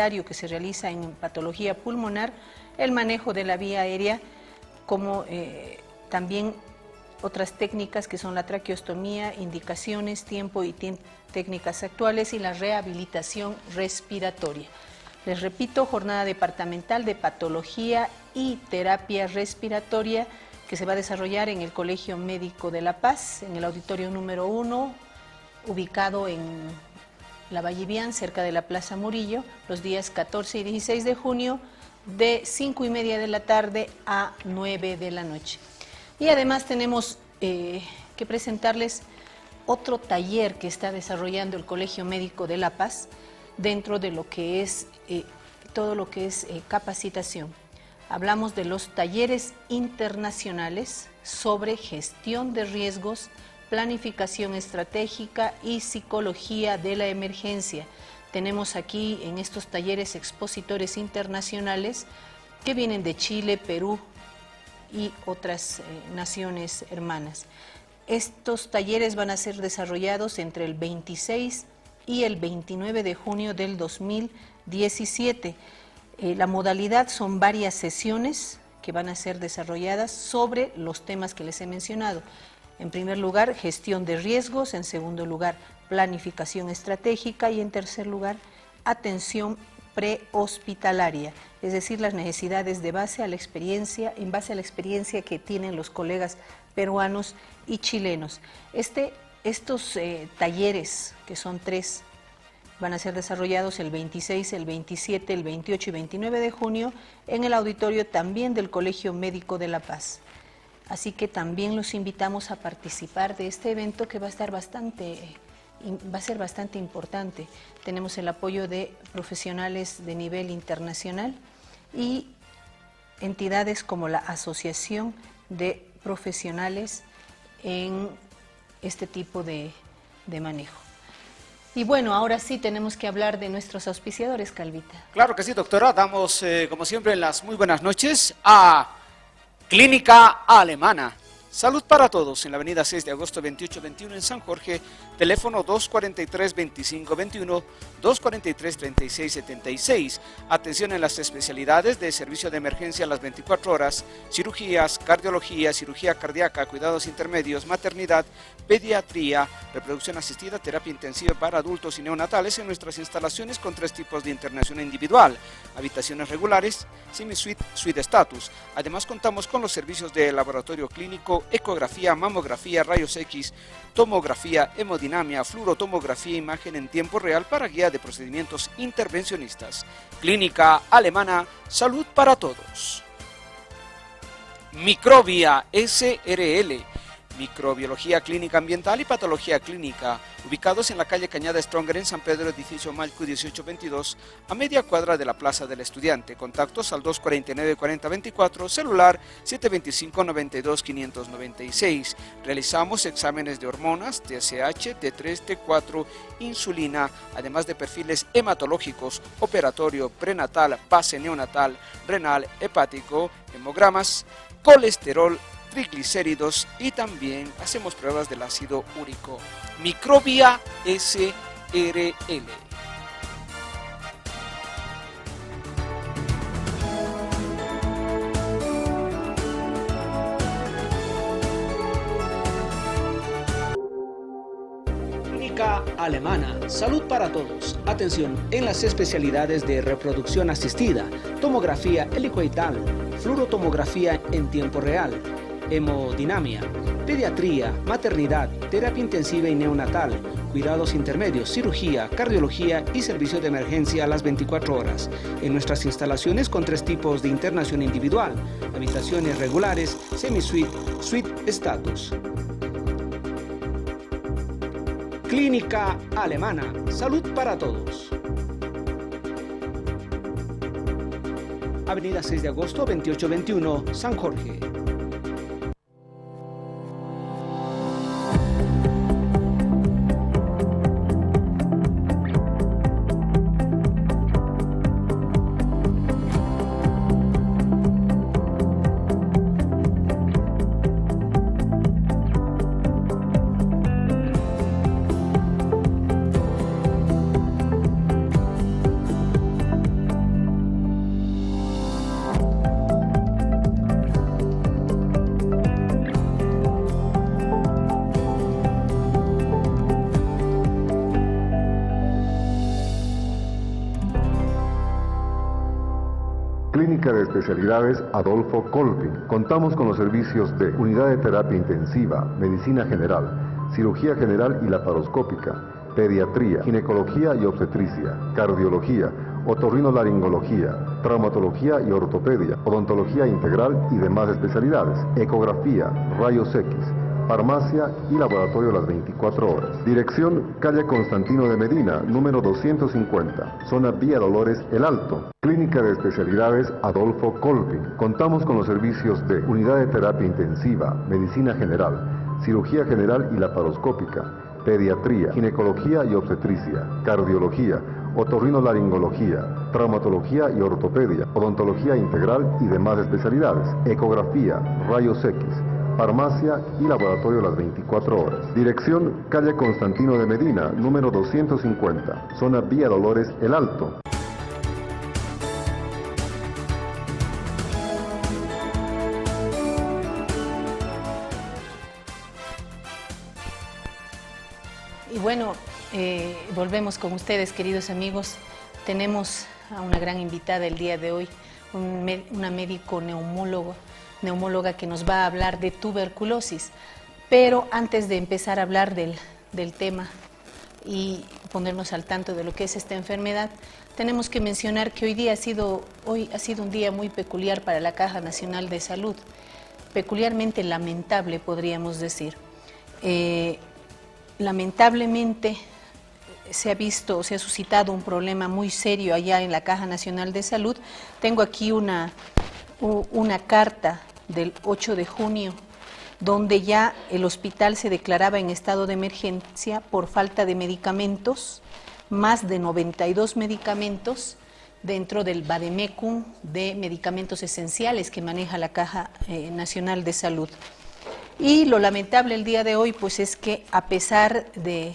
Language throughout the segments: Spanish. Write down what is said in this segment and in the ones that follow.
prioritario que se realiza en patología pulmonar, el manejo de la vía aérea, como también otras técnicas que son la traqueostomía, indicaciones, tiempo y técnicas actuales, y la rehabilitación respiratoria. Les repito, jornada departamental de patología y terapia respiratoria que se va a desarrollar en el Colegio Médico de La Paz, en el auditorio número 1, ubicado en La Vallivian, cerca de la Plaza Murillo, los días 14 y 16 de junio, de 5:30 de la tarde a 9 de la noche. Y además tenemos que presentarles otro taller que está desarrollando el Colegio Médico de La Paz dentro de lo que es todo lo que es capacitación. Hablamos de los talleres internacionales sobre gestión de riesgos, planificación estratégica y psicología de la emergencia. Tenemos aquí en estos talleres expositores internacionales que vienen de Chile, Perú y otras naciones hermanas. Estos talleres van a ser desarrollados entre el 26 y el 29 de junio del 2017. La modalidad son varias sesiones que van a ser desarrolladas sobre los temas que les he mencionado. En primer lugar, gestión de riesgos; en segundo lugar, planificación estratégica; y en tercer lugar, atención prehospitalaria, es decir, las necesidades en base a la experiencia que tienen los colegas peruanos y chilenos. Estos talleres, que son 3, van a ser desarrollados el 26, el 27, el 28 y 29 de junio en el auditorio también del Colegio Médico de La Paz. Así que también los invitamos a participar de este evento, que va a ser bastante importante. Tenemos el apoyo de profesionales de nivel internacional y entidades como la Asociación de Profesionales en este tipo de manejo. Y bueno, ahora sí tenemos que hablar de nuestros auspiciadores, Calvita. Claro que sí, doctora. Damos, como siempre, las muy buenas noches a Clínica Alemana. Salud para todos, en la avenida 6 de agosto 2821 en San Jorge, teléfono 243-2521, 243-3676. Atención en las especialidades de servicio de emergencia a las 24 horas, cirugías, cardiología, cirugía cardíaca, cuidados intermedios, maternidad, pediatría, reproducción asistida, terapia intensiva para adultos y neonatales en nuestras instalaciones con 3 tipos de internación individual, habitaciones regulares, semi-suite, suite status. Además contamos con los servicios de laboratorio clínico, ecografía, mamografía, rayos X, tomografía, hemodinamia, fluorotomografía, imagen en tiempo real para guía de procedimientos intervencionistas. Clínica Alemana, salud para todos. Microbia SRL, microbiología clínica ambiental y patología clínica, ubicados en la calle Cañada Stronger en San Pedro, edificio Malcu 1822, a media cuadra de la Plaza del Estudiante. Contactos al 249-4024, celular 725-92-596. Realizamos exámenes de hormonas, TSH, T3, T4, insulina, además de perfiles hematológicos, operatorio, prenatal, pase neonatal, renal, hepático, hemogramas, colesterol, triglicéridos, y también hacemos pruebas del ácido úrico. Microbia SRL. Clínica Alemana, salud para todos. Atención en las especialidades de reproducción asistida, tomografía helicoidal, fluorotomografía en tiempo real, hemodinamia, pediatría, maternidad, terapia intensiva y neonatal, cuidados intermedios, cirugía, cardiología y servicio de emergencia a las 24 horas. En nuestras instalaciones con 3 tipos de internación individual, habitaciones regulares, semi-suite, suite status. Clínica Alemana, salud para todos. Avenida 6 de agosto 2821, San Jorge. Clínica de Especialidades Adolfo Colvin. Contamos con los servicios de Unidad de Terapia Intensiva, Medicina General, Cirugía General y Laparoscópica, Pediatría, Ginecología y Obstetricia, Cardiología, Otorrinolaringología, Traumatología y Ortopedia, Odontología Integral y demás especialidades, Ecografía, Rayos X, farmacia y laboratorio las 24 horas. Dirección, calle Constantino de Medina, número 250, zona Vía Dolores, El Alto. Clínica de Especialidades Adolfo Colvin. Contamos con los servicios de Unidad de Terapia Intensiva, Medicina General, Cirugía General y Laparoscópica, Pediatría, Ginecología y Obstetricia, Cardiología, Otorrinolaringología, Traumatología y Ortopedia, Odontología Integral y demás especialidades, Ecografía, Rayos X, farmacia y laboratorio las 24 horas. Dirección, calle Constantino de Medina, número 250, zona Vía Dolores, El Alto. Y bueno, volvemos con ustedes, queridos amigos. Tenemos a una gran invitada el día de hoy, una médico neumóloga que nos va a hablar de tuberculosis. Pero antes de empezar a hablar del tema y ponernos al tanto de lo que es esta enfermedad, tenemos que mencionar que hoy ha sido un día muy peculiar para la Caja Nacional de Salud, peculiarmente lamentable, podríamos decir. Lamentablemente se ha suscitado un problema muy serio allá en la Caja Nacional de Salud. Tengo aquí una carta del 8 de junio, donde ya el hospital se declaraba en estado de emergencia por falta de medicamentos, más de 92 medicamentos dentro del vademecum de medicamentos esenciales que maneja la Caja Nacional de Salud. Y lo lamentable el día de hoy, pues, es que a pesar de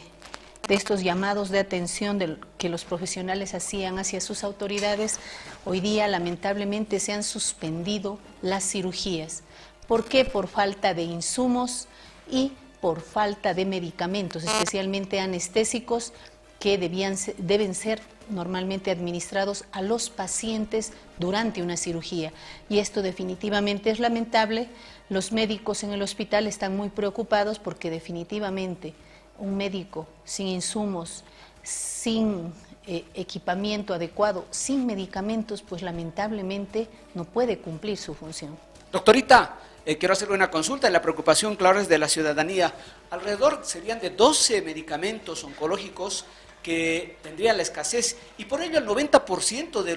estos llamados de atención que los profesionales hacían hacia sus autoridades, hoy día lamentablemente se han suspendido las cirugías. ¿Por qué? Por falta de insumos y por falta de medicamentos, especialmente anestésicos, que deben ser normalmente administrados a los pacientes durante una cirugía. Y esto definitivamente es lamentable. Los médicos en el hospital están muy preocupados porque definitivamente un médico sin insumos, sin equipamiento adecuado, sin medicamentos, pues lamentablemente no puede cumplir su función. Doctorita, quiero hacerle una consulta. La preocupación, claro, es de la ciudadanía. Alrededor serían de 12 medicamentos oncológicos que tendrían la escasez, y por ello el 90% de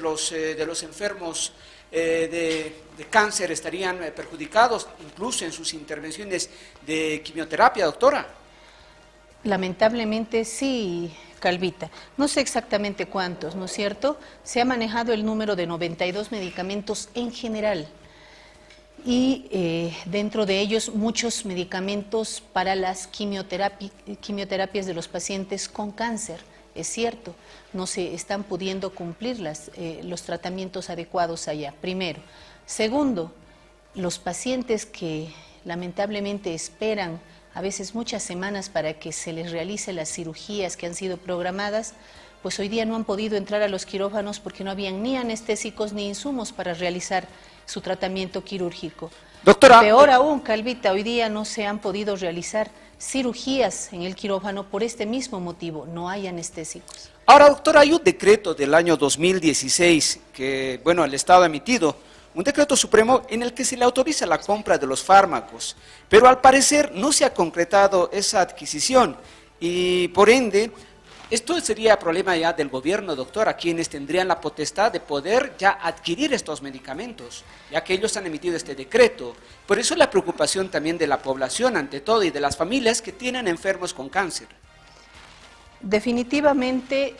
los enfermos de cáncer estarían perjudicados, incluso en sus intervenciones de quimioterapia, doctora. Lamentablemente sí, Calvita. No sé exactamente cuántos, ¿no es cierto? Se ha manejado el número de 92 medicamentos en general, y dentro de ellos muchos medicamentos para las quimioterapias de los pacientes con cáncer. Es cierto, no se están pudiendo cumplir los tratamientos adecuados allá, primero. Segundo, los pacientes que lamentablemente esperan a veces muchas semanas para que se les realice las cirugías que han sido programadas, pues hoy día no han podido entrar a los quirófanos porque no habían ni anestésicos ni insumos para realizar su tratamiento quirúrgico. Doctora, peor aún, Calvita, hoy día no se han podido realizar cirugías en el quirófano por este mismo motivo, no hay anestésicos. Ahora, doctora, hay un decreto del año 2016 que, bueno, el Estado ha emitido, un decreto supremo en el que se le autoriza la compra de los fármacos, pero al parecer no se ha concretado esa adquisición y por ende, esto sería problema ya del gobierno, doctora, quienes tendrían la potestad de poder ya adquirir estos medicamentos, ya que ellos han emitido este decreto. Por eso la preocupación también de la población, ante todo, y de las familias que tienen enfermos con cáncer. Definitivamente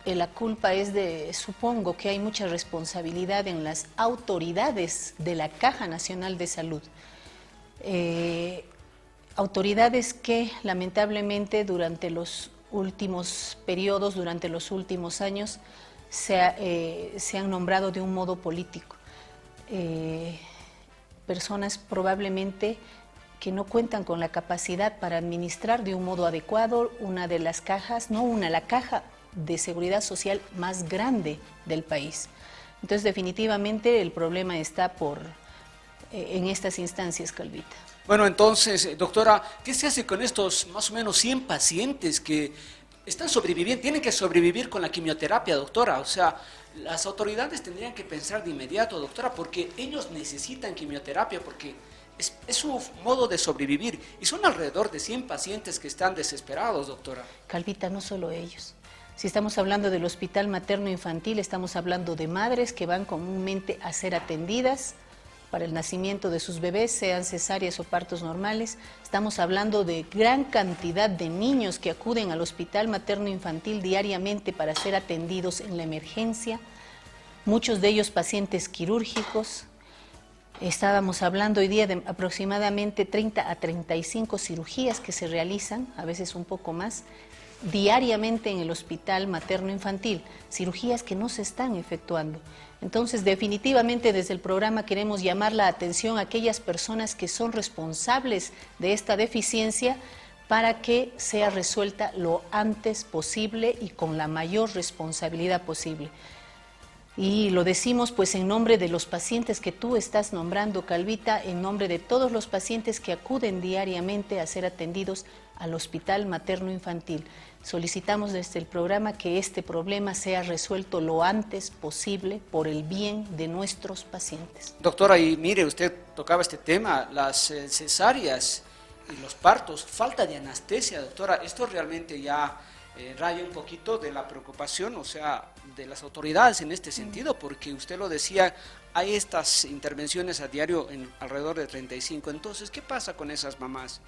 la culpa supongo que hay mucha responsabilidad en las autoridades de la Caja Nacional de Salud. Autoridades que lamentablemente durante los últimos periodos, durante los últimos años, se han nombrado de un modo político. Personas probablemente que no cuentan con la capacidad para administrar de un modo adecuado una de las cajas, la caja de seguridad social más grande del país. Entonces, definitivamente el problema está en estas instancias, Calvita. Bueno, entonces, doctora, ¿qué se hace con estos más o menos 100 pacientes que están sobreviviendo, tienen que sobrevivir con la quimioterapia, doctora? O sea, las autoridades tendrían que pensar de inmediato, doctora, porque ellos necesitan quimioterapia, porque es su modo de sobrevivir. Y son alrededor de 100 pacientes que están desesperados, doctora. Calvita, no solo ellos. Si estamos hablando del hospital materno-infantil, estamos hablando de madres que van comúnmente a ser atendidas para el nacimiento de sus bebés, sean cesáreas o partos normales. Estamos hablando de gran cantidad de niños que acuden al hospital materno-infantil diariamente para ser atendidos en la emergencia, muchos de ellos pacientes quirúrgicos. Estábamos hablando hoy día de aproximadamente 30 a 35 cirugías que se realizan, a veces un poco más, diariamente en el hospital materno-infantil, cirugías que no se están efectuando. Entonces, definitivamente desde el programa queremos llamar la atención a aquellas personas que son responsables de esta deficiencia para que sea resuelta lo antes posible y con la mayor responsabilidad posible. Y lo decimos pues en nombre de los pacientes que tú estás nombrando, Calvita, en nombre de todos los pacientes que acuden diariamente a ser atendidos al hospital materno-infantil. Solicitamos desde el programa que este problema sea resuelto lo antes posible por el bien de nuestros pacientes. Doctora, y mire, usted tocaba este tema, las cesáreas y los partos, falta de anestesia, doctora. Esto realmente ya raya un poquito de la preocupación, o sea, de las autoridades en este sentido, porque usted lo decía, hay estas intervenciones a diario en alrededor de 35. Entonces, ¿qué pasa con esas mamás?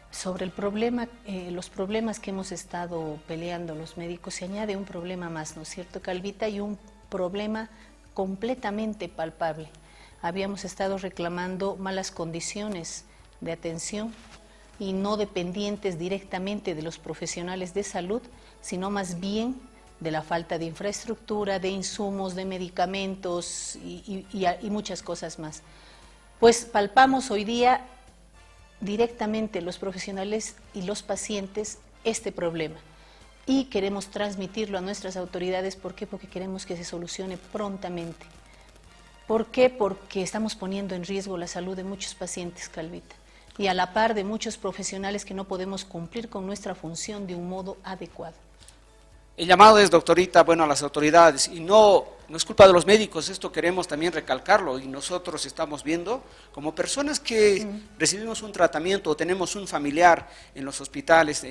Sobre el problema, los problemas que hemos estado peleando los médicos, se añade un problema más, ¿no es cierto, Calvita? Y un problema completamente palpable. Habíamos estado reclamando malas condiciones de atención y no dependientes directamente de los profesionales de salud, sino más bien de la falta de infraestructura, de insumos, de medicamentos y muchas cosas más. Pues palpamos hoy día directamente los profesionales y los pacientes este problema y queremos transmitirlo a nuestras autoridades. ¿Por qué? Porque queremos que se solucione prontamente. ¿Por qué? Porque estamos poniendo en riesgo la salud de muchos pacientes, Calvita, y a la par de muchos profesionales que no podemos cumplir con nuestra función de un modo adecuado. El llamado es, doctorita, bueno, a las autoridades, y no es culpa de los médicos, esto queremos también recalcarlo, y nosotros estamos viendo como personas que recibimos un tratamiento o tenemos un familiar en los hospitales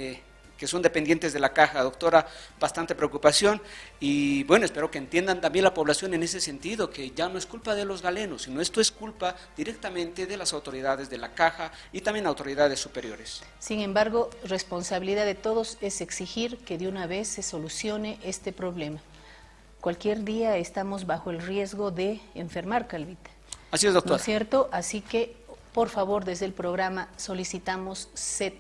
que son dependientes de la caja, doctora, bastante preocupación, y bueno, espero que entiendan también la población en ese sentido, que ya no es culpa de los galenos, sino esto es culpa directamente de las autoridades de la caja y también autoridades superiores. Sin embargo, responsabilidad de todos es exigir que de una vez se solucione este problema. Cualquier día estamos bajo el riesgo de enfermar, Calvita. Así es, doctora. ¿No es cierto? Así que, por favor, desde el programa solicitamos se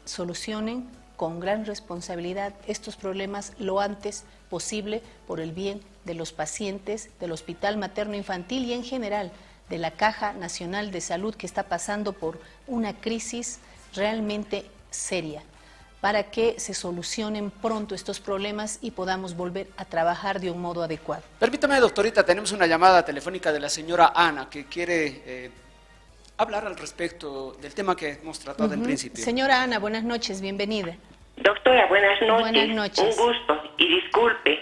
solucionen con gran responsabilidad estos problemas lo antes posible por el bien de los pacientes del Hospital Materno-Infantil y en general de la Caja Nacional de Salud, que está pasando por una crisis realmente seria, para que se solucionen pronto estos problemas y podamos volver a trabajar de un modo adecuado. Permítame, doctorita, tenemos una llamada telefónica de la señora Ana que quiere hablar al respecto del tema que hemos tratado en principio. Señora Ana, buenas noches, bienvenida. Doctora, buenas noches. Buenas noches. Un gusto y disculpe.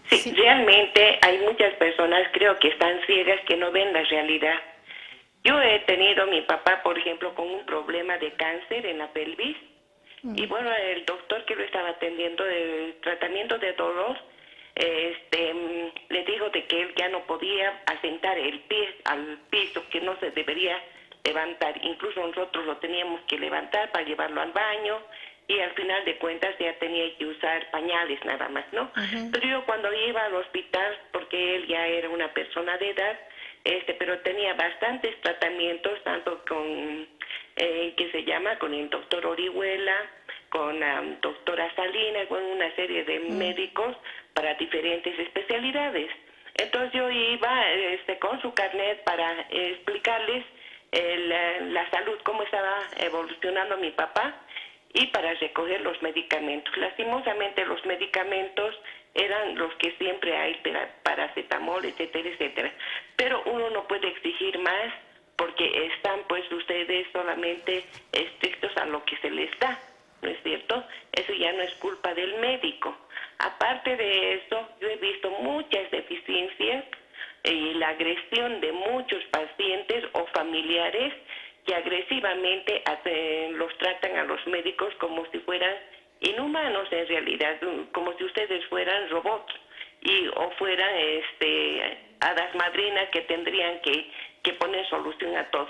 Sí, realmente hay muchas personas, creo que están ciegas, que no ven la realidad. Yo he tenido mi papá, por ejemplo, con un problema de cáncer en la pelvis. Y bueno, el doctor que lo estaba atendiendo de tratamiento de dolor, le dijo de que él ya no podía asentar el pie al piso, que no se debería levantar. Incluso nosotros lo teníamos que levantar para llevarlo al baño y al final de cuentas ya tenía que usar pañales nada más, ¿no? Pero yo cuando iba al hospital, porque él ya era una persona de edad, pero tenía bastantes tratamientos, tanto con, con el doctor Orihuela, con doctora Salinas, con una serie de médicos para diferentes especialidades. Entonces yo iba con su carnet para explicarles la salud, cómo estaba evolucionando mi papá y para recoger los medicamentos. Lastimosamente los medicamentos eran los que siempre hay, paracetamol, etcétera, etcétera. Pero uno no puede exigir más porque están pues ustedes solamente estrictos a lo que se les da, ¿no es cierto? Eso ya no es culpa del médico. Aparte de eso, yo he visto muchas deficiencias y la agresión de muchos pacientes o familiares que agresivamente los tratan a los médicos como si fueran inhumanos en realidad, como si ustedes fueran robots o fueran hadas madrinas que tendrían que poner solución a todo.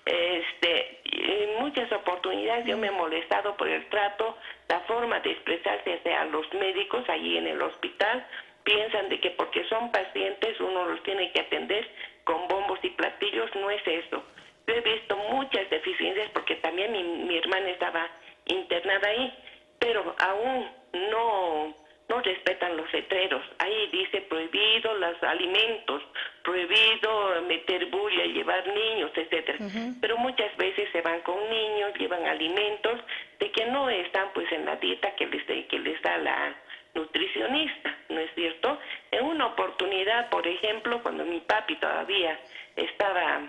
En muchas oportunidades yo me he molestado por el trato, la forma de expresarse hacia los médicos allí en el hospital. Piensan de que porque son pacientes uno los tiene que atender con bombos y platillos. No es eso. Yo he visto muchas deficiencias porque también mi hermana estaba internada ahí, pero aún no respetan los letreros. Ahí dice prohibido los alimentos, prohibido meter bulla, llevar niños, etcétera. Pero muchas veces se van con niños, llevan alimentos de que no están pues en la dieta que les da la nutricionista, ¿no es cierto? En una oportunidad, por ejemplo, cuando mi papi todavía estaba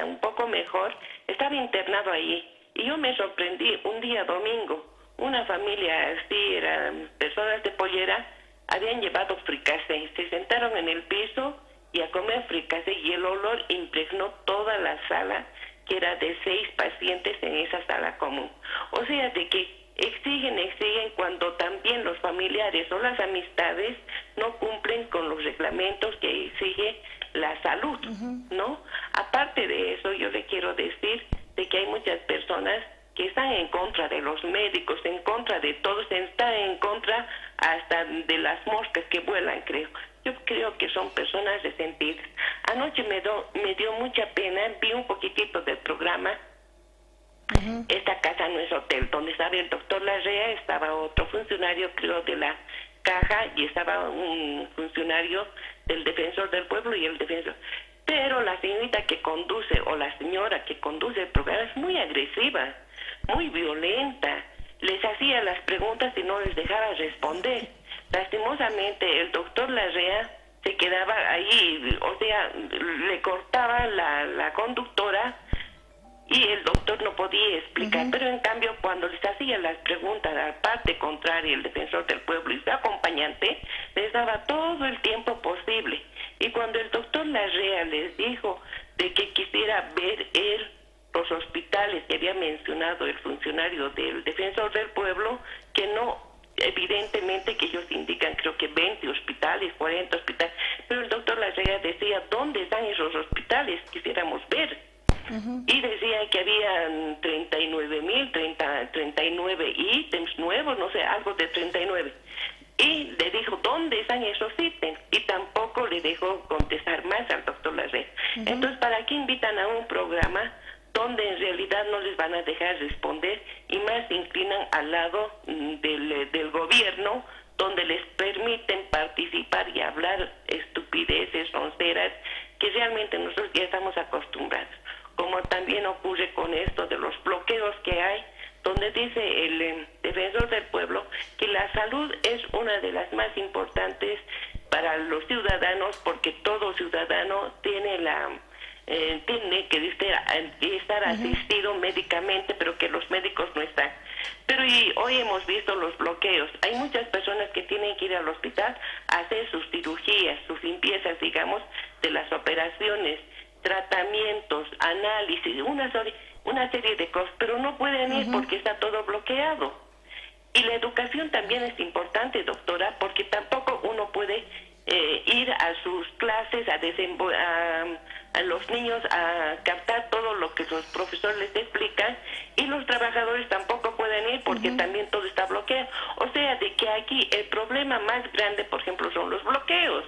un poco mejor, estaba internado ahí y yo me sorprendí un día domingo. Una familia así, eran personas de Pollera, habían llevado fricasé, se sentaron en el piso y a comer fricasé y el olor impregnó toda la sala, que era de 6 pacientes en esa sala común. O sea, de que exigen cuando también los familiares o las amistades no cumplen con los reglamentos que exige la salud, ¿no? Aparte de eso, yo le quiero decir de que hay muchas personas que están en contra de los médicos, en contra de todos, están en contra hasta de las moscas que vuelan, creo. Yo creo que son personas resentidas. Anoche me dio mucha pena, vi un poquitito del programa. Esta casa no es hotel, donde estaba el doctor Larrea, estaba otro funcionario, creo, de la caja, y estaba un funcionario del Defensor del Pueblo y el defensor. Pero la señorita que conduce, o la señora que conduce el programa, es muy agresiva, muy violenta. Les hacía las preguntas y no les dejaba responder. Lastimosamente, el doctor Larrea se quedaba ahí, o sea, le cortaba la conductora y el doctor no podía explicar, pero en cambio cuando les hacía las preguntas a la parte contraria, el Defensor del Pueblo y su acompañante, les daba todo el tiempo posible. Y cuando el doctor Larrea les dijo de que quisiera ver los hospitales que había mencionado el funcionario del Defensor del Pueblo, que no, evidentemente que ellos indican creo que 20 hospitales, 40 hospitales, pero el doctor Larrea decía, ¿dónde están esos hospitales? Quisiéramos ver. Y decía que había 39 ítems nuevos, no sé, algo de 39. Y le dijo, ¿dónde están esos ítems? Y tampoco le dejó contestar más al doctor Larrea. Entonces, ¿para qué invitan a un programa donde en realidad no les van a dejar responder y más se inclinan al lado del gobierno, donde les permiten participar y hablar estupideces, ronceras, que realmente nosotros ya estamos acostumbrados? Como también ocurre con esto de los bloqueos que hay, donde dice el Defensor del Pueblo que la salud es una de las más importantes para los ciudadanos, porque todo ciudadano tiene tiene que estar asistido médicamente, pero que los médicos no están. Pero hoy hemos visto los bloqueos. Hay muchas personas que tienen que ir al hospital a hacer sus cirugías, sus limpiezas, digamos, de las operaciones, tratamientos, análisis, una serie de cosas, pero no pueden ir porque está todo bloqueado. Y la educación también es importante, doctora, porque tampoco uno puede ir a sus clases, a los niños a captar todo lo que los profesores les explican, y los trabajadores tampoco pueden ir porque también todo está bloqueado. O sea, de que aquí el problema más grande, por ejemplo, son los bloqueos.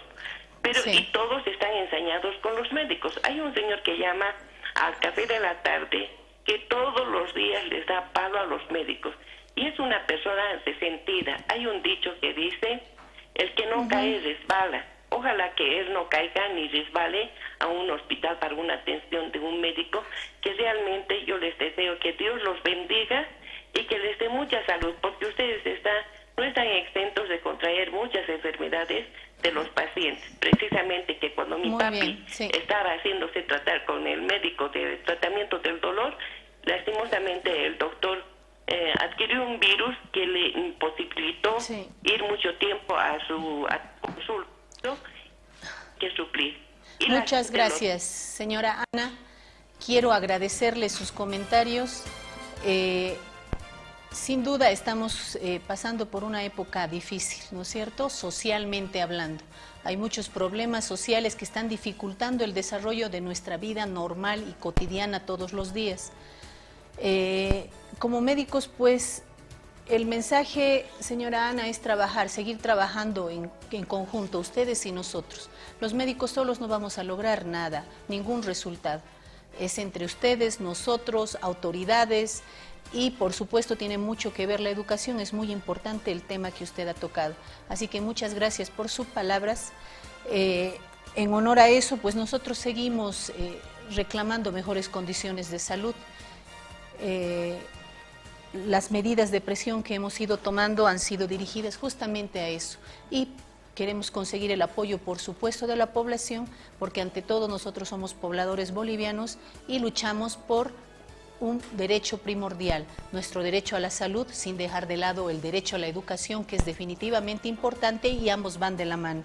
Pero y todos están ensañados con los médicos. Hay un señor que llama al café de la tarde que todos los días les da palo a los médicos. Y es una persona resentida. Hay un dicho que dice, el que no cae resbala. Ojalá que él no caiga ni resbale a un hospital para una atención de un médico, que realmente yo les deseo que Dios los bendiga y que les dé mucha salud, porque ustedes están no están exentos de contraer muchas enfermedades de los pacientes. Precisamente que cuando mi papi estaba haciéndose tratar con el médico de tratamiento del dolor, lastimosamente el doctor adquirió un virus que le imposibilitó ir mucho tiempo a su consulta que suplir. Muchas gracias, señora Ana. Quiero agradecerle sus comentarios. Sin duda estamos pasando por una época difícil, ¿no es cierto?, socialmente hablando. Hay muchos problemas sociales que están dificultando el desarrollo de nuestra vida normal y cotidiana todos los días. Como médicos, pues, el mensaje, señora Ana, es trabajar, seguir trabajando en conjunto, ustedes y nosotros. Los médicos solos no vamos a lograr nada, ningún resultado. Es entre ustedes, nosotros, autoridades, y por supuesto tiene mucho que ver la educación, es muy importante el tema que usted ha tocado. Así que muchas gracias por sus palabras. En honor a eso, pues nosotros seguimos reclamando mejores condiciones de salud. Las medidas de presión que hemos ido tomando han sido dirigidas justamente a eso. Y queremos conseguir el apoyo, por supuesto, de la población, porque ante todo nosotros somos pobladores bolivianos y luchamos por un derecho primordial, nuestro derecho a la salud, sin dejar de lado el derecho a la educación, que es definitivamente importante, y ambos van de la mano.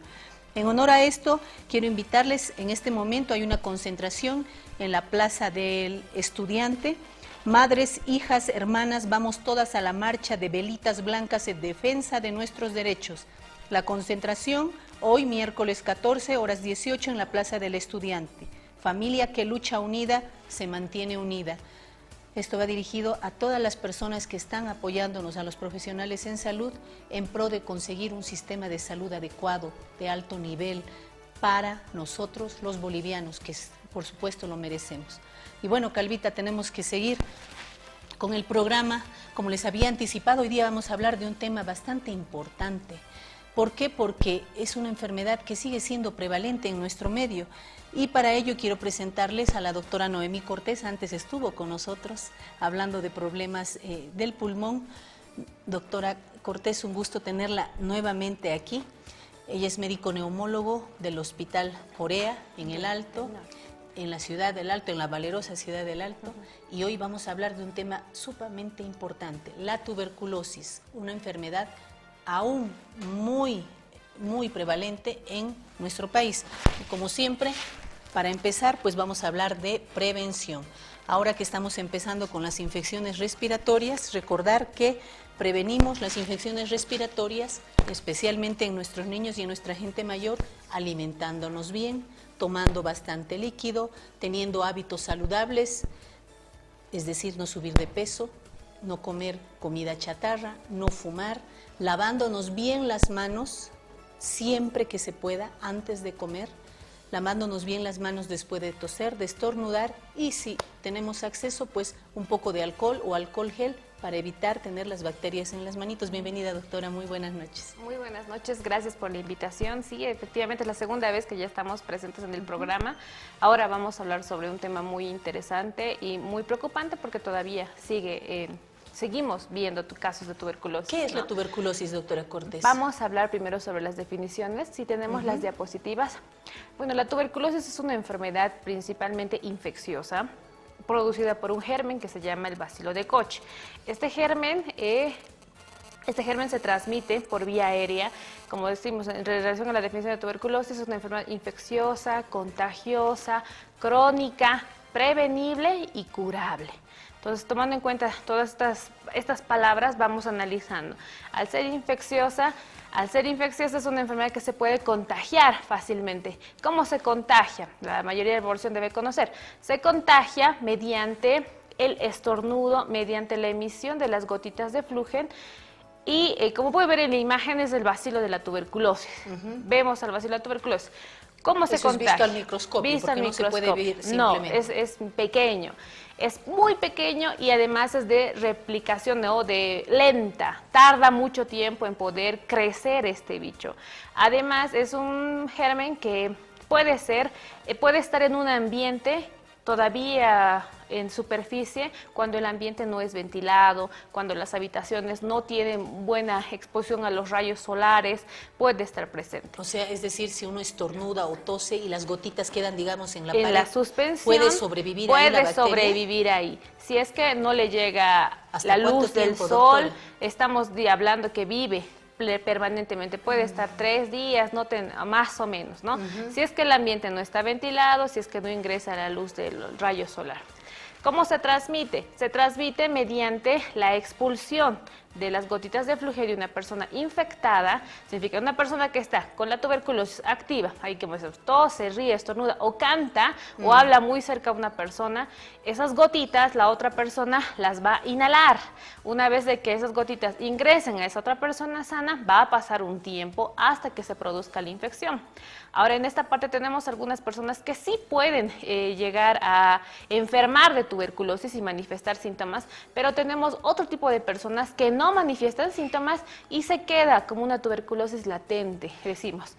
En honor a esto, quiero invitarles, en este momento hay una concentración en la Plaza del Estudiante. Madres, hijas, hermanas, vamos todas a la marcha de velitas blancas en defensa de nuestros derechos. La concentración hoy, miércoles 14, horas 18, en la Plaza del Estudiante. Familia que lucha unida, se mantiene unida. Esto va dirigido a todas las personas que están apoyándonos, a los profesionales en salud, en pro de conseguir un sistema de salud adecuado, de alto nivel, para nosotros los bolivianos, que por supuesto lo merecemos. Y bueno, Calvita, tenemos que seguir con el programa. Como les había anticipado, hoy día vamos a hablar de un tema bastante importante. ¿Por qué? Porque es una enfermedad que sigue siendo prevalente en nuestro medio. Y para ello quiero presentarles a la doctora Noemí Cortés. Antes estuvo con nosotros hablando de problemas del pulmón. Doctora Cortés, un gusto tenerla nuevamente aquí. Ella es médico neumólogo del Hospital Corea en El Alto, en la ciudad del Alto, en la valerosa ciudad del Alto. Y hoy vamos a hablar de un tema sumamente importante, la tuberculosis, una enfermedad aún muy prevalente en nuestro país. Y como siempre, para empezar, pues vamos a hablar de prevención. Ahora que estamos empezando con las infecciones respiratorias, recordar que prevenimos las infecciones respiratorias, especialmente en nuestros niños y en nuestra gente mayor, alimentándonos bien, tomando bastante líquido, teniendo hábitos saludables, es decir, no subir de peso, no comer comida chatarra, no fumar, lavándonos bien las manos siempre que se pueda antes de comer, lavándonos bien las manos después de toser, de estornudar, y si tenemos acceso, pues un poco de alcohol o alcohol gel para evitar tener las bacterias en las manitos. Bienvenida, doctora, muy buenas noches. Muy buenas noches, gracias por la invitación. Sí, efectivamente es la segunda vez que ya estamos presentes en el programa. Ahora vamos a hablar sobre un tema muy interesante y muy preocupante porque todavía seguimos viendo casos de tuberculosis. ¿Qué es la tuberculosis, doctora Cortés? Vamos a hablar primero sobre las definiciones, si tenemos las diapositivas. Bueno, la tuberculosis es una enfermedad principalmente infecciosa, producida por un germen que se llama el bacilo de Koch. Este germen se transmite por vía aérea. Como decimos, en relación a la definición de tuberculosis, es una enfermedad infecciosa, contagiosa, crónica, prevenible y curable. Entonces, tomando en cuenta todas estas palabras, vamos analizando. Al ser infecciosa es una enfermedad que se puede contagiar fácilmente. ¿Cómo se contagia? La mayoría de la población debe conocer. Se contagia mediante el estornudo, mediante la emisión de las gotitas de flugen. Y como puede ver en la imagen, es el bacilo de la tuberculosis. Vemos al bacilo de la tuberculosis. ¿Cómo se contagia? Visto al microscopio, porque no se puede ver simplemente. No, es pequeño. Es muy pequeño y además es de replicación de lenta. Tarda mucho tiempo en poder crecer este bicho. Además, es un germen que puede estar en un ambiente todavía en superficie, cuando el ambiente no es ventilado, cuando las habitaciones no tienen buena exposición a los rayos solares, puede estar presente. O sea, es decir, si uno estornuda o tose y las gotitas quedan, digamos, en la En pared, la suspensión ¿puede sobrevivir ahí la bacteria? Puede sobrevivir ahí. Si es que no le llega ¿Hasta la cuánto luz del tiempo, sol, doctora? estamos hablando que vive permanentemente, puede estar 3 días, más o menos, ¿no? Si es que el ambiente no está ventilado, si es que no ingresa la luz del rayo solar. ¿Cómo se transmite? Se transmite mediante la expulsión de las gotitas de flujo de una persona infectada. Significa una persona que está con la tuberculosis activa, ahí que tose, ríe, estornuda o canta o habla muy cerca a una persona, esas gotitas la otra persona las va a inhalar. Una vez de que esas gotitas ingresen a esa otra persona sana, va a pasar un tiempo hasta que se produzca la infección. Ahora, en esta parte tenemos algunas personas que sí pueden llegar a enfermar de tuberculosis y manifestar síntomas, pero tenemos otro tipo de personas que no manifiestan síntomas y se queda como una tuberculosis latente, decimos.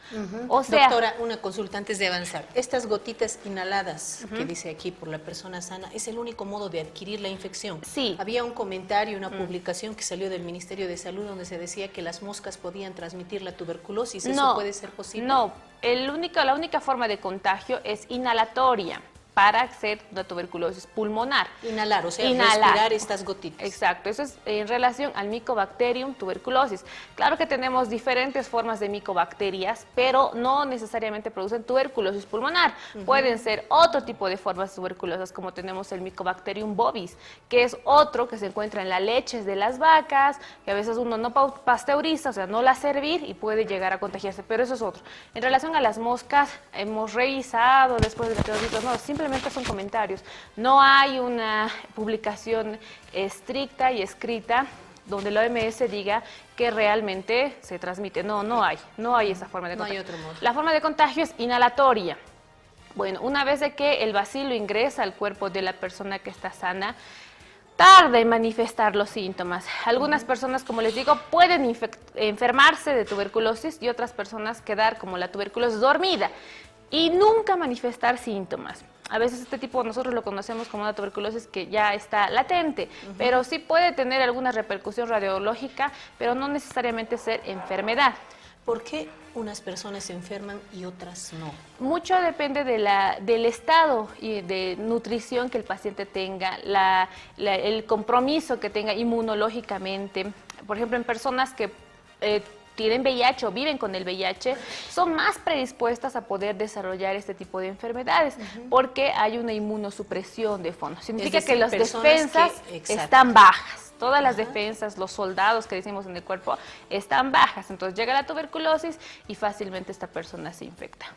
O sea, doctora, una consulta antes de avanzar. Estas gotitas inhaladas que dice aquí por la persona sana, ¿es el único modo de adquirir la infección? Sí. Había un comentario, una publicación que salió del Ministerio de Salud donde se decía que las moscas podían transmitir la tuberculosis. ¿Eso puede ser posible? No, la única forma de contagio es inhalatoria para hacer una tuberculosis pulmonar. Inhalar, o sea, respirar estas gotitas. Exacto, eso es en relación al Mycobacterium tuberculosis. Claro que tenemos diferentes formas de micobacterias, pero no necesariamente producen tuberculosis pulmonar. Pueden ser otro tipo de formas tuberculosas, como tenemos el Mycobacterium bovis, que es otro que se encuentra en las leches de las vacas, que a veces uno no pasteuriza, o sea, no la hace hervir y puede llegar a contagiarse, pero eso es otro. En relación a las moscas, hemos revisado después de la no, simplemente son comentarios. No hay una publicación estricta y escrita donde la OMS diga que realmente se transmite. No hay esa forma de contagio. No hay otro modo. La forma de contagio es inhalatoria. Bueno, una vez de que el bacilo ingresa al cuerpo de la persona que está sana, tarda en manifestar los síntomas. Algunas personas, como les digo, pueden enfermarse de tuberculosis y otras personas quedar como la tuberculosis dormida y nunca manifestar síntomas. A veces este tipo nosotros lo conocemos como una tuberculosis que ya está latente, pero sí puede tener alguna repercusión radiológica, pero no necesariamente ser enfermedad. ¿Por qué unas personas se enferman y otras no? Mucho depende del estado y de nutrición que el paciente tenga, el compromiso que tenga inmunológicamente. Por ejemplo, en personas que tienen VIH o viven con el VIH, son más predispuestas a poder desarrollar este tipo de enfermedades, porque hay una inmunosupresión de fondo. Significa que las defensas están bajas. Todas las defensas, los soldados que decimos en el cuerpo, están bajas. Entonces llega la tuberculosis y fácilmente esta persona se infecta.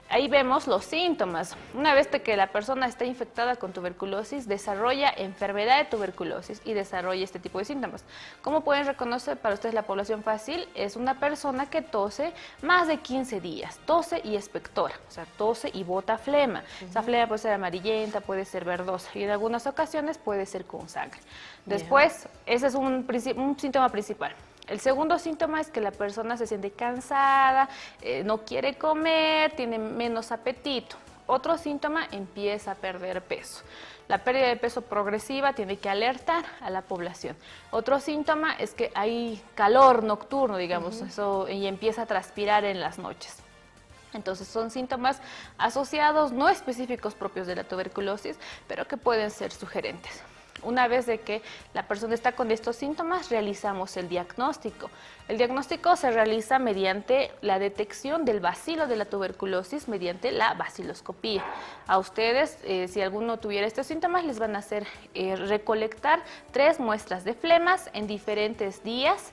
Ahí vemos los síntomas. Una vez que la persona está infectada con tuberculosis, desarrolla enfermedad de tuberculosis y desarrolla este tipo de síntomas. ¿Cómo pueden reconocer para ustedes la población fácil? Es una persona que tose más de 15 días, tose y expectora, o sea, tose y bota flema. Esa flema puede ser amarillenta, puede ser verdosa y en algunas ocasiones puede ser con sangre. Después, ese es un síntoma principal. El segundo síntoma es que la persona se siente cansada, no quiere comer, tiene menos apetito. Otro síntoma, empieza a perder peso. La pérdida de peso progresiva tiene que alertar a la población. Otro síntoma es que hay calor nocturno, digamos, eso, y empieza a transpirar en las noches. Entonces son síntomas asociados, no específicos propios de la tuberculosis, pero que pueden ser sugerentes. Una vez de que la persona está con estos síntomas, realizamos el diagnóstico. El diagnóstico se realiza mediante la detección del bacilo de la tuberculosis mediante la baciloscopía. A ustedes, si alguno tuviera estos síntomas, les van a hacer recolectar 3 muestras de flemas en diferentes días.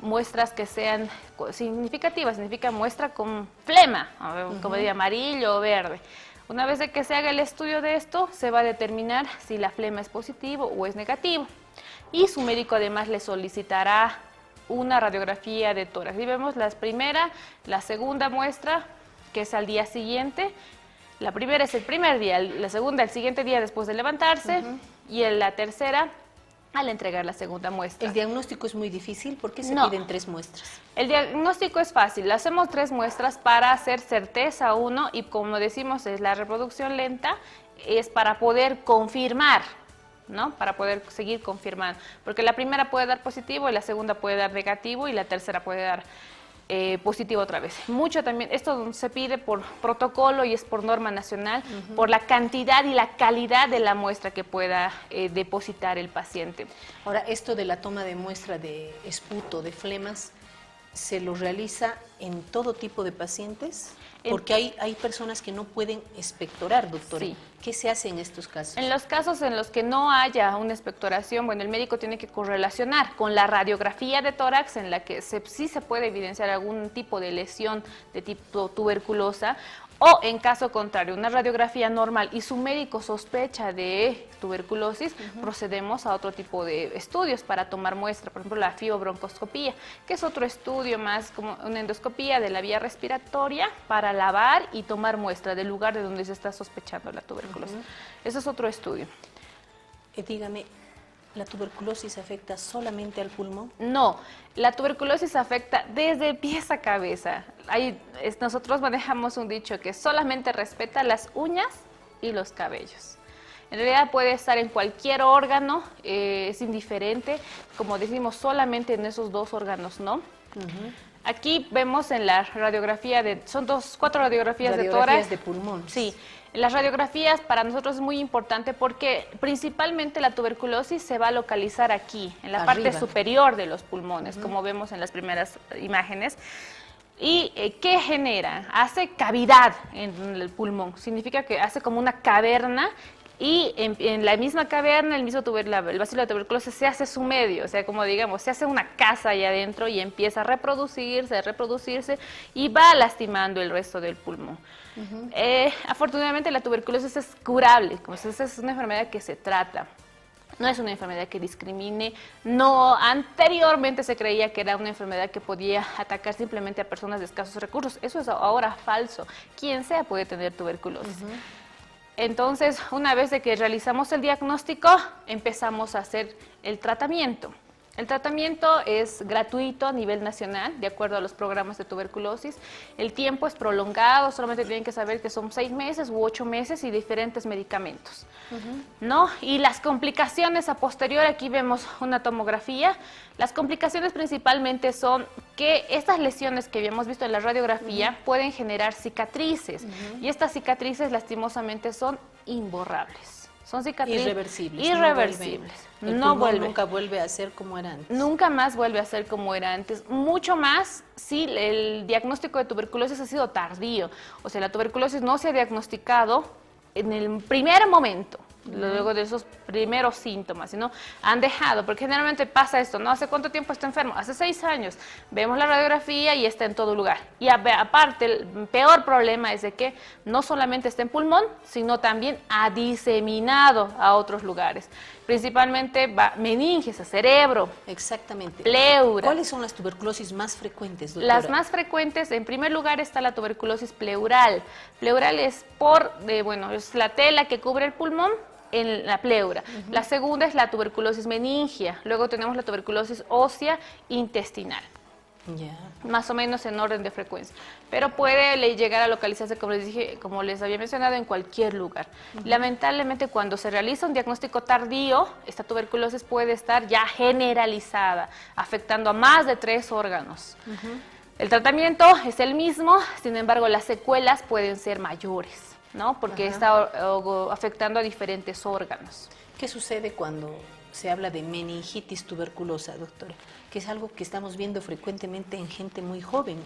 Muestras que sean significativas, significa muestra con flema, como de amarillo o verde. Una vez de que se haga el estudio de esto, se va a determinar si la flema es positivo o es negativo. Y su médico además le solicitará una radiografía de tórax. Y vemos la primera, la segunda muestra, que es al día siguiente. La primera es el primer día, la segunda el siguiente día después de levantarse y la tercera al entregar la segunda muestra. ¿El diagnóstico es muy difícil? ¿Por qué se piden 3 muestras? El diagnóstico es fácil. Hacemos 3 muestras para hacer certeza 1 y como decimos es la reproducción lenta, es para poder confirmar, ¿no? Para poder seguir confirmando, porque la primera puede dar positivo, y la segunda puede dar negativo, y la tercera puede dar positivo otra vez. Mucho también, esto se pide por protocolo y es por norma nacional, por la cantidad y la calidad de la muestra que pueda depositar el paciente. Ahora, esto de la toma de muestra de esputo, de flemas, ¿se lo realiza en todo tipo de pacientes? Porque hay personas que no pueden expectorar, doctora. Sí. ¿Qué se hace en estos casos? En los casos en los que no haya una expectoración, bueno, el médico tiene que correlacionar con la radiografía de tórax, en la que sí se puede evidenciar algún tipo de lesión de tipo tuberculosa, o en caso contrario, una radiografía normal y su médico sospecha de tuberculosis, procedemos a otro tipo de estudios para tomar muestra, por ejemplo la fibrobroncoscopía, que es otro estudio más como una endoscopía de la vía respiratoria para lavar y tomar muestra del lugar de donde se está sospechando la tuberculosis. Eso es otro estudio. Dígame, ¿la tuberculosis afecta solamente al pulmón? No, la tuberculosis afecta desde pies a cabeza. Nosotros manejamos un dicho que solamente respeta las uñas y los cabellos. En realidad puede estar en cualquier órgano, es indiferente, como decimos, solamente en esos dos órganos, ¿no? Aquí vemos en la radiografía son cuatro radiografías de tórax. De pulmón. Sí. Las radiografías para nosotros es muy importante porque principalmente la tuberculosis se va a localizar aquí, en la parte superior de los pulmones, como vemos en las primeras imágenes. ¿Y qué genera? Hace cavidad en el pulmón, significa que hace como una caverna, y en la misma caverna, el bacilo de tuberculosis se hace su medio, o sea, como digamos, se hace una casa allá adentro y empieza a reproducirse y va lastimando el resto del pulmón. Afortunadamente la tuberculosis es curable, es una enfermedad que se trata. No es una enfermedad que discrimine, no, anteriormente se creía que era una enfermedad que podía atacar simplemente a personas de escasos recursos, eso es ahora falso, quien sea puede tener tuberculosis. Entonces, una vez de que realizamos el diagnóstico, empezamos a hacer el tratamiento. El tratamiento es gratuito a nivel nacional, de acuerdo a los programas de tuberculosis. El tiempo es prolongado, solamente tienen que saber que son 6 meses u 8 meses y diferentes medicamentos, ¿no? Y las complicaciones a posterior, aquí vemos una tomografía. Las complicaciones principalmente son que estas lesiones que habíamos visto en la radiografía pueden generar cicatrices, y estas cicatrices lastimosamente son imborrables. Son cicatrices irreversibles. No vuelve. Nunca vuelve a ser como era antes. Nunca más vuelve a ser como era antes. Mucho más si el diagnóstico de tuberculosis ha sido tardío. O sea, la tuberculosis no se ha diagnosticado en el primer momento, luego de esos primeros síntomas, sino han dejado, porque generalmente pasa esto, ¿no? ¿Hace cuánto tiempo está enfermo? Hace 6 años. Vemos la radiografía y está en todo lugar. Y aparte, el peor problema es de que no solamente está en pulmón, sino también ha diseminado a otros lugares. Principalmente meninges, a cerebro. Exactamente. Pleura. ¿Cuáles son las tuberculosis más frecuentes, doctora? Las más frecuentes, en primer lugar, está la tuberculosis pleural. Pleural es es la tela que cubre el pulmón en la pleura. La segunda es la tuberculosis meningia. Luego tenemos la tuberculosis ósea intestinal. Más o menos en orden de frecuencia, pero puede llegar a localizarse, como les había mencionado, en cualquier lugar. Lamentablemente, cuando se realiza un diagnóstico tardío, esta tuberculosis puede estar ya generalizada, afectando a más de 3 órganos. El tratamiento es el mismo, sin embargo, las secuelas pueden ser mayores, ¿no? Porque está afectando a diferentes órganos. ¿Qué sucede cuando se habla de meningitis tuberculosa, doctora? Que es algo que estamos viendo frecuentemente en gente muy joven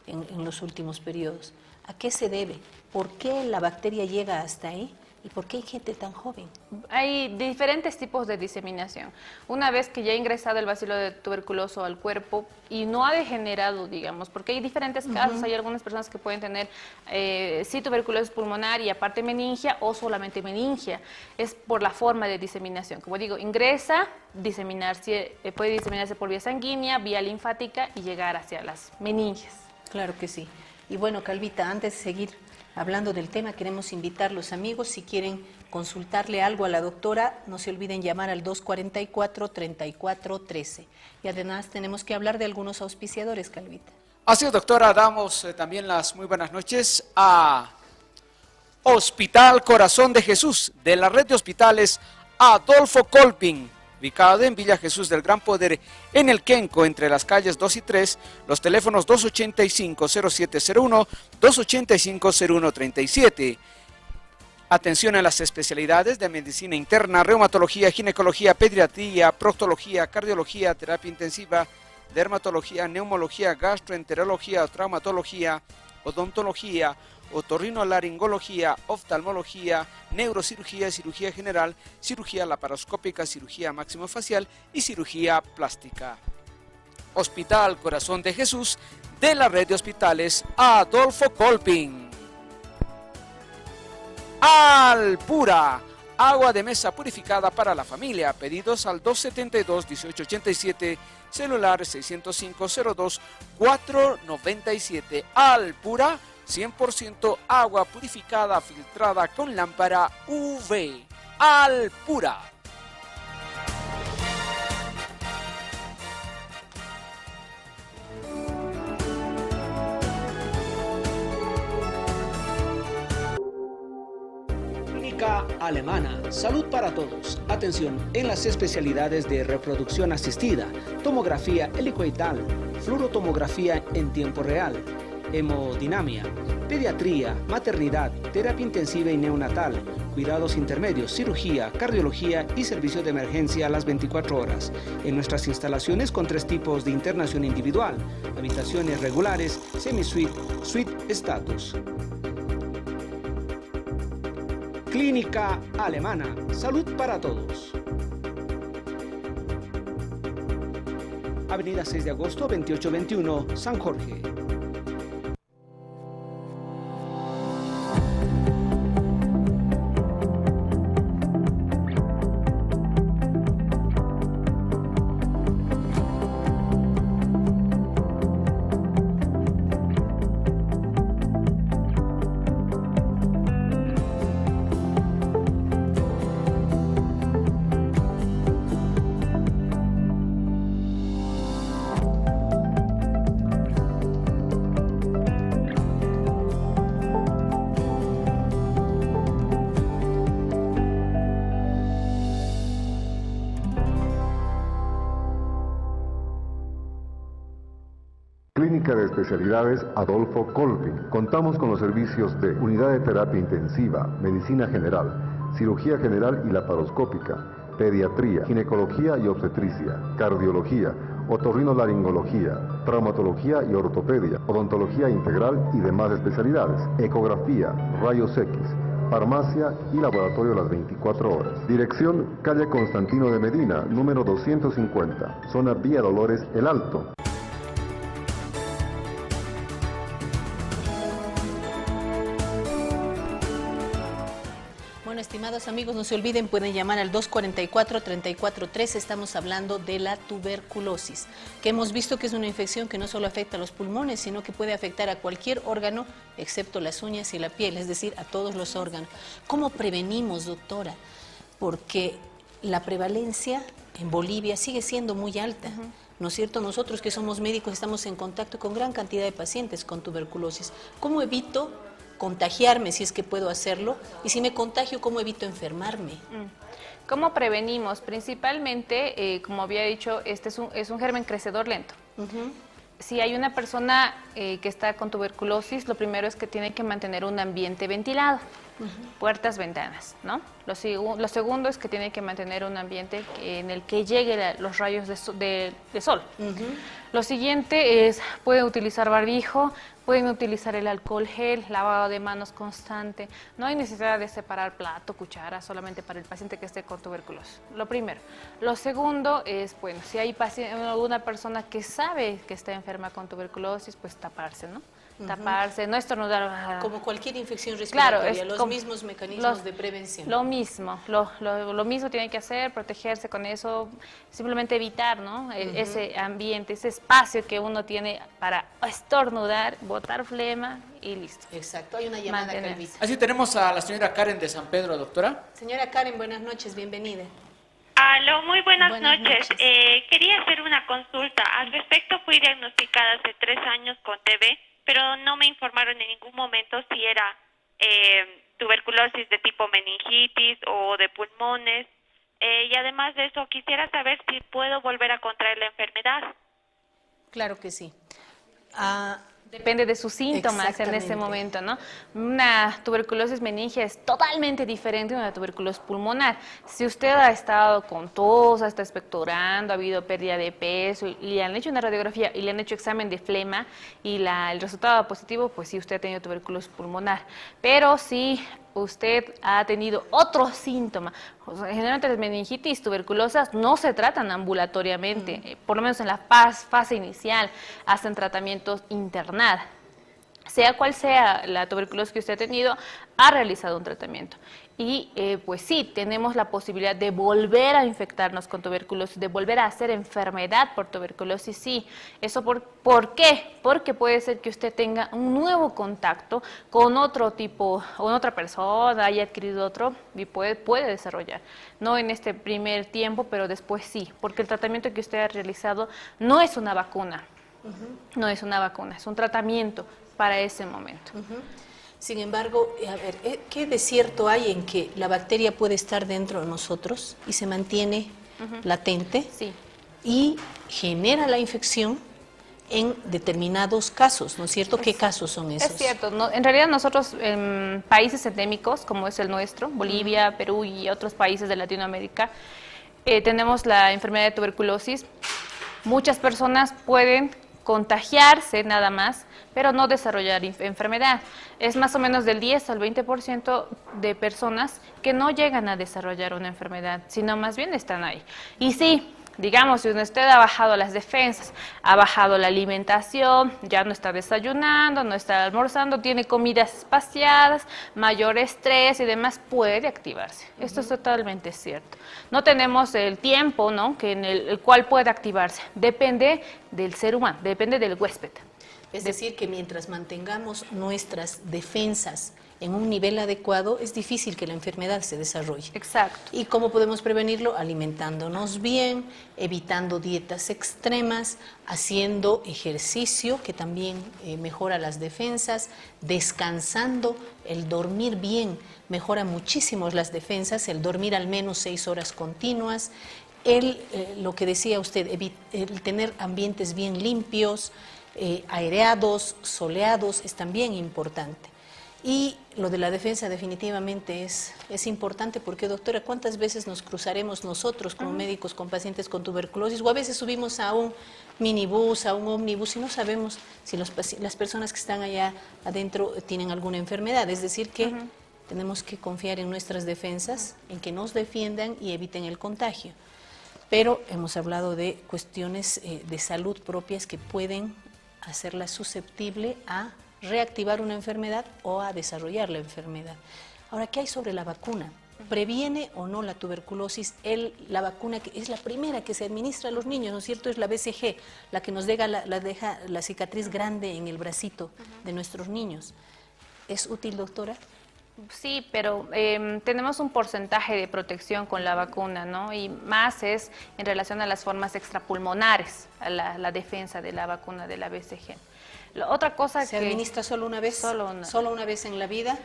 en los últimos periodos. ¿A qué se debe? ¿Por qué la bacteria llega hasta ahí? ¿Y por qué hay gente tan joven? Hay diferentes tipos de diseminación. Una vez que ya ha ingresado el bacilo de tuberculoso al cuerpo y no ha degenerado, digamos, porque hay diferentes casos, hay algunas personas que pueden tener sí tuberculosis pulmonar y aparte meningia o solamente meningia. Es por la forma de diseminación. Como digo, ingresa, puede diseminarse por vía sanguínea, vía linfática y llegar hacia las meninges. Claro que sí. Y bueno, Calvita, antes de seguir hablando del tema, queremos invitar a los amigos, si quieren consultarle algo a la doctora, no se olviden llamar al 244-3413. Y además tenemos que hablar de algunos auspiciadores, Calvita. Así es, doctora, damos también las muy buenas noches a Hospital Corazón de Jesús, de la red de hospitales Adolfo Colpin, ubicado en Villa Jesús del Gran Poder, en el Quenco, entre las calles 2 y 3, los teléfonos 285-0701, 285-0137. Atención a las especialidades de medicina interna, reumatología, ginecología, pediatría, proctología, cardiología, terapia intensiva, dermatología, neumología, gastroenterología, traumatología, odontología, otorrinolaringología, oftalmología, neurocirugía, cirugía general, cirugía laparoscópica, cirugía maxilofacial y cirugía plástica. Hospital Corazón de Jesús, de la red de hospitales Adolfo Colpin. Alpura, agua de mesa purificada para la familia. Pedidos al 272-1887, celular 605-02-497. Alpura, 100% agua purificada filtrada con lámpara UV. Alpura. Clínica Alemana, salud para todos. Atención en las especialidades de reproducción asistida, tomografía helicoidal, fluorotomografía en tiempo real, hemodinamia, pediatría, maternidad, terapia intensiva y neonatal, cuidados intermedios, cirugía, cardiología y servicio de emergencia a las 24 horas. En nuestras instalaciones con 3 tipos de internación individual, habitaciones regulares, semi-suite, suite status. Clínica Alemana, salud para todos. Avenida 6 de agosto, 2821, San Jorge. Clínica de Especialidades Adolfo Colpin. Contamos con los servicios de unidad de terapia intensiva, medicina general, cirugía general y laparoscópica, pediatría, ginecología y obstetricia, cardiología, otorrinolaringología, traumatología y ortopedia, odontología integral y demás especialidades, ecografía, rayos X, farmacia y laboratorio las 24 horas. Dirección: calle Constantino de Medina, número 250, zona Vía Dolores, El Alto. Bueno, estimados amigos, no se olviden, pueden llamar al 244-3413. Estamos hablando de la tuberculosis, que hemos visto que es una infección que no solo afecta a los pulmones, sino que puede afectar a cualquier órgano, excepto las uñas y la piel, es decir, a todos los órganos. ¿Cómo prevenimos, doctora? Porque la prevalencia en Bolivia sigue siendo muy alta. ¿No es cierto? Nosotros que somos médicos estamos en contacto con gran cantidad de pacientes con tuberculosis. ¿Cómo evito contagiarme, si es que puedo hacerlo? Y si me contagio, ¿cómo evito enfermarme? ¿Cómo prevenimos? Principalmente, como había dicho, este es un germen crecedor lento. Si hay una persona que está con tuberculosis, lo primero es que tiene que mantener un ambiente ventilado, puertas, ventanas, ¿no? Lo segundo es que tiene que mantener un ambiente en el que lleguen los rayos de sol. Lo siguiente es, pueden utilizar barbijo, pueden utilizar el alcohol gel, lavado de manos constante. No hay necesidad de separar plato, cuchara, solamente para el paciente que esté con tuberculosis. Lo primero. Lo segundo es, bueno, si hay alguna persona que sabe que está enferma con tuberculosis, pues taparse, ¿no? Taparse, no estornudar. Como cualquier infección respiratoria, claro, los mismos mecanismos de prevención. Lo mismo tiene que hacer, protegerse con eso, simplemente evitar, ¿no? Ese ambiente, ese espacio que uno tiene para estornudar, botar flema y listo. Exacto, hay una llamada, Calvita. Así tenemos a la señora Karen de San Pedro, doctora. Señora Karen, buenas noches, bienvenida. Aló, muy buenas noches. Quería hacer una consulta. Al respecto, fui diagnosticada hace 3 años con TB, pero no me informaron en ningún momento si era tuberculosis de tipo meningitis o de pulmones. Y además de eso, quisiera saber si puedo volver a contraer la enfermedad. Claro que sí. Depende de sus síntomas en ese momento, ¿no? Una tuberculosis meningia es totalmente diferente de una tuberculosis pulmonar. Si usted ha estado con tos, está expectorando, ha habido pérdida de peso, y le han hecho una radiografía y le han hecho examen de flema y el resultado positivo, pues sí, usted ha tenido tuberculosis pulmonar. Pero si usted ha tenido otro síntoma, generalmente las meningitis tuberculosas no se tratan ambulatoriamente, por lo menos en la fase inicial, hacen tratamientos internados. Sea cual sea la tuberculosis que usted ha tenido, ha realizado un tratamiento. Y pues sí, tenemos la posibilidad de volver a infectarnos con tuberculosis, de volver a hacer enfermedad por tuberculosis, sí. ¿Eso por qué? Porque puede ser que usted tenga un nuevo contacto con otro tipo, o con otra persona, haya adquirido otro y puede desarrollar. No en este primer tiempo, pero después sí, porque el tratamiento que usted ha realizado no es una vacuna. No es una vacuna, es un tratamiento para ese momento. Sin embargo, a ver, ¿qué de cierto hay en que la bacteria puede estar dentro de nosotros y se mantiene latente Sí. y genera la infección en determinados casos, ¿no es cierto? ¿Qué casos son esos? Es cierto, no, en realidad nosotros en países endémicos como es el nuestro, Bolivia, Perú y otros países de Latinoamérica, tenemos la enfermedad de tuberculosis. Muchas personas pueden contagiarse nada más, pero no desarrollar enfermedad. Es más o menos del 10 al 20% de personas que no llegan a desarrollar una enfermedad, sino más bien están ahí. Y sí, digamos, si usted ha bajado las defensas, ha bajado la alimentación, ya no está desayunando, no está almorzando, tiene comidas espaciadas, mayor estrés y demás, puede activarse. Esto es totalmente cierto. No tenemos el tiempo, ¿no?, que en el cual puede activarse. Depende del ser humano, depende del huésped. Es decir, que mientras mantengamos nuestras defensas en un nivel adecuado, es difícil que la enfermedad se desarrolle. Exacto. ¿Y cómo podemos prevenirlo? Alimentándonos bien, evitando dietas extremas, haciendo ejercicio, que también mejora las defensas, descansando, el dormir bien mejora muchísimo las defensas, el dormir al menos 6 horas continuas, lo que decía usted, el tener ambientes bien limpios, aireados, soleados, es también importante. Y lo de la defensa definitivamente es importante porque, doctora, ¿cuántas veces nos cruzaremos nosotros como médicos con pacientes con tuberculosis? O a veces subimos a un minibús, a un ómnibus y no sabemos si las personas que están allá adentro tienen alguna enfermedad. Es decir, que tenemos que confiar en nuestras defensas, en que nos defiendan y eviten el contagio. Pero hemos hablado de cuestiones de salud propias que pueden hacerla susceptible a reactivar una enfermedad o a desarrollar la enfermedad. Ahora, ¿qué hay sobre la vacuna? ¿Previene o no la tuberculosis? La vacuna que es la primera que se administra a los niños, ¿no es cierto? Es la BCG, la que nos deja la cicatriz grande en el bracito de nuestros niños. ¿Es útil, doctora? Sí, pero tenemos un porcentaje de protección con la vacuna, ¿no? Y más es en relación a las formas extrapulmonares, a la defensa de la vacuna de la BCG. Otra cosa ¿Se administra solo una vez? Solo una vez en la vida